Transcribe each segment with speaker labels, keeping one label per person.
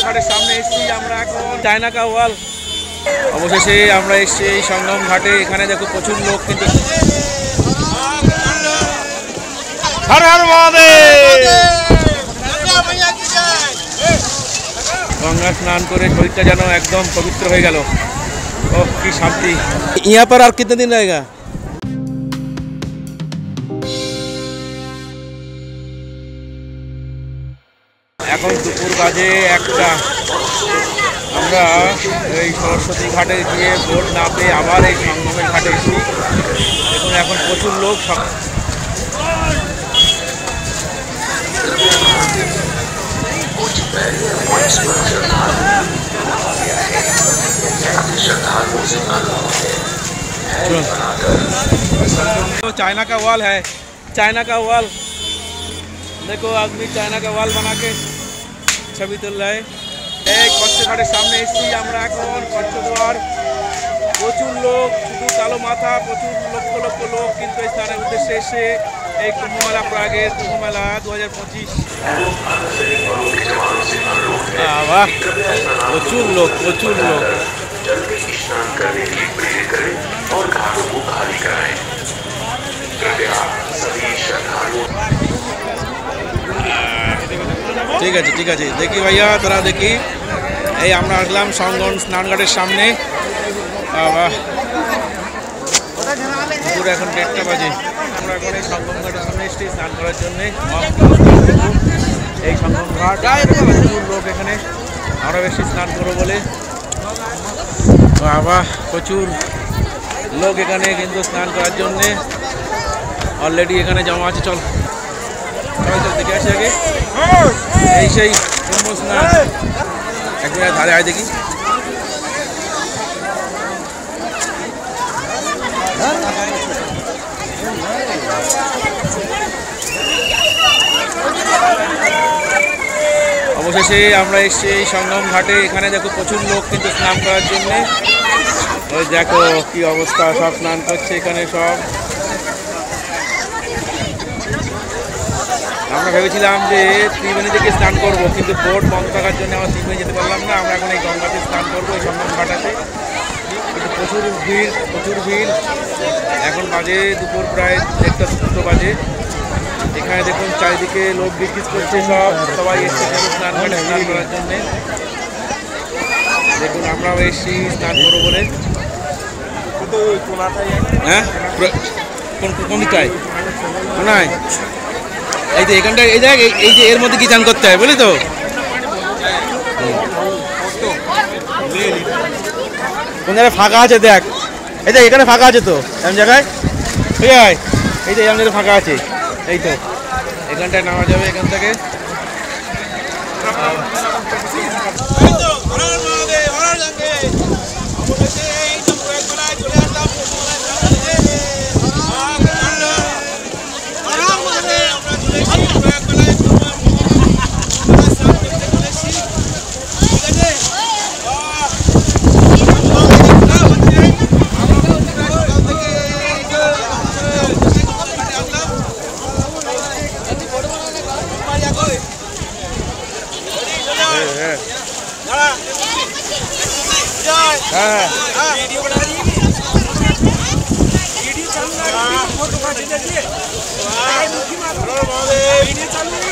Speaker 1: ঘাটের সামনে এসেছি আমরা এখন চায়না কা ওয়াল। অবশেষে আমরা এসেছি এই সঙ্গম ঘাটে। এখানে দেখো প্রচুর লোক কিন্তু। হর হর মহাদেব। गंगा स्नान করে শরীরটা যেন একদম পবিত্র হয়ে গেল। ওহ কি শান্তি। यहाँ पर और कितने दिन रहेगा? এখন দুপুর বাজে 1টা। আমরা এই সরস্বতী ঘাটে গিয়ে বোট না পেয়ে আবার এই সঙ্গমের ঘাটে এসেছি। দেখুন এখন প্রচুর লোক। तो चाइना का वॉल है, चाइना का वॉल। देखो आदमी चाइना का वॉल बना के छवि तुल रहा है। एक कच्छ घाटेर सामने एসেছি আমরা এখন কচ্ছদ্বার। প্রচুর লোক, শুধু কালো মাথা, প্রচুর লক্ষ লক্ষ লোক কিন্তু এই স্নানের উদ্দেশ্যে এসে এই কুম্ভমেলা, প্রাগের কুম্ভমেলা 2025। वाह प्रचुर लोग, प्रचुर लोग।
Speaker 2: जल में स्नान करने के लिए प्रेरित करें और घाटों को खाली कराएं। कृपया सभी श्रद्धालुओं।
Speaker 1: ঠিক আছে ঠিক আছে, দেখি ভাইয়া তোরা দেখি। এই আমরা আসলাম সঙ্গম স্নানঘাটের সামনে। বাহ দুপুর এখন 1:30 বাজে। আমরা এখন এই সঙ্গম ঘাটের সামনে এসেছি স্নান করার জন্যে। এই সঙ্গম ঘাট প্রচুর লোক এখানে। আমরা বেশি স্নান করবো বলে বাবা প্রচুর লোক এখানে কিন্তু স্নান করার জন্যে অলরেডি এখানে জমা আছে। চল সবাই চল দেখে আসি আগে। এই সেই কুম্ভ স্নান। একদিন ধারে আয় দেখি। অবশেষে আমরা এসেছি এই সঙ্গম ঘাটে। এখানে দেখো প্রচুর লোক কিন্তু স্নান করার জন্য। ওই দেখো কি অবস্থা, সব স্নান করছে এখানে সব। আমরা ভেবেছিলাম যে ত্রিবেণী থেকে স্নান করব, কিন্তু বোট বন্ধ থাকার জন্য আমরা ত্রিবেণী যেতে পারলাম না। আমরা এখন এই গঙ্গাতে স্নান করবো এই সঙ্গম ঘাটাতে। কিন্তু প্রচুর ভিড়, প্রচুর ভিড়। এখন বাজে দুপুর প্রায় 1:30 বাজে। এখানে দেখুন চারিদিকে লোক বিক্রি করছে, সবাই এসছে স্নান ঘাটে স্নান করার জন্যে। দেখুন আমরাও এসছি স্নান করবো বলে। হ্যাঁ কোন দিকটায় নয় এই যে এখানটায় এই জায়গায় এই যে এর মধ্যে কি স্নান করতে হয় বলি তো। কোন জায়গায় ফাঁকা আছে দেখ, এই যে এখানে ফাঁকা আছে তো এমন জায়গায়। ঠিক আছে এই যে এমন জায়গায় ফাঁকা আছে, এই তো এখানটায় নামা যাবে এখান থেকে। वीडियो बना रही है, वीडियो चालू है, फोटो खींच लीजिए। वीडियो चालू है।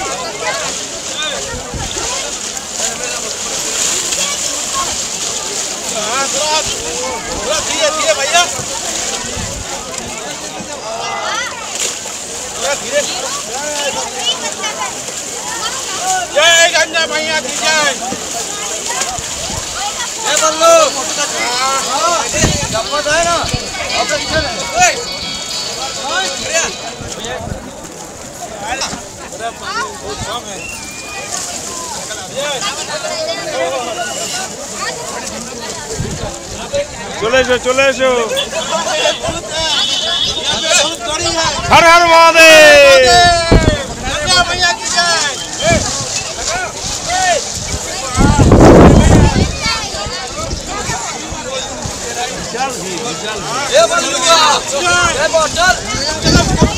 Speaker 1: थोड़ा धीरे धीरे भैया, थोड़ा धीरे। जय गंगा मैया की जय। बल्लू गप्पत है ना चले एसो चले एसो। हर हर महादेव।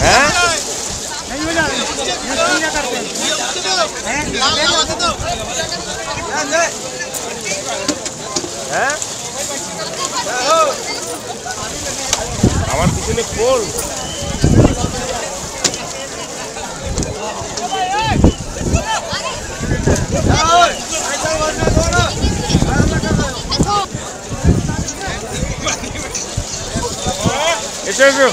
Speaker 1: हैं बोल। এসো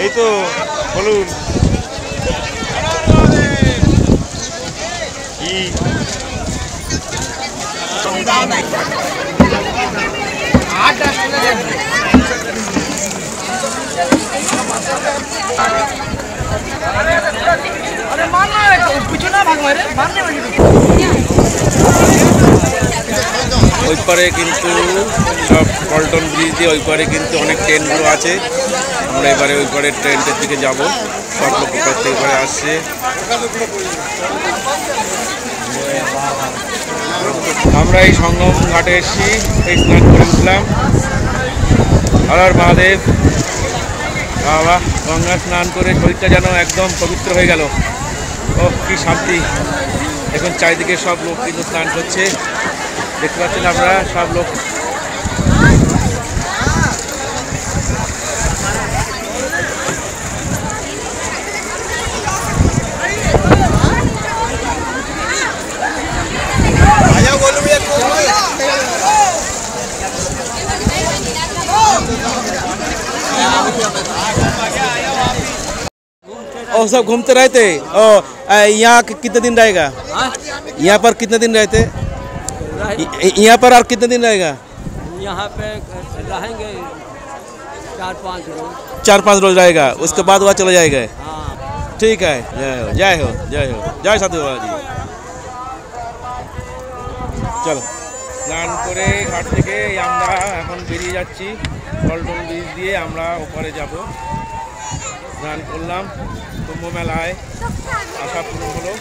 Speaker 1: এই তো বলুন কি ওই পারে কিন্তু সব পল্টন ব্রিজ দিয়ে ওই পারে কিন্তু অনেক ট্রেনগুলো আছে। আমরা এবারে ওই পারে ট্রেনটার দিকে যাব। সব লোক প্রত্যেক পারে আসছে। আমরা এই সঙ্গম ঘাটে এসেছি, এই স্নান করে উঠলাম। হর মহাদেব। বাবা, গঙ্গা স্নান করে শরীরটা যেন একদম পবিত্র হয়ে গেল। ও কি শান্তি। এখন চারিদিকে সব লোক কিন্তু স্নান করছে, দেখতে পাচ্ছেন আপনারা সব লোক। और सब घूमते रहते। और यहाँ कितने दिन रहेगा? यहाँ पर कितने दिन रहते? यहाँ पर और कितने दिन रहेगा?
Speaker 3: यहाँ पे रहेंगे 4-5 रोज।
Speaker 1: 4-5 रोज रहेगा, उसके बाद वहाँ चले जाएगा।
Speaker 3: हाँ
Speaker 1: ठीक है। जय हो जय हो जय हो जय साधु बाबा जी। চলো স্নান করে ঘাট থেকে আমরা এখন বেরিয়ে যাচ্ছি। পল্টন ব্রিজ দিয়ে আমরা ওপারে যাব। স্নান করলাম, কুম্ভ মেলায় আশা পূরণ হলো।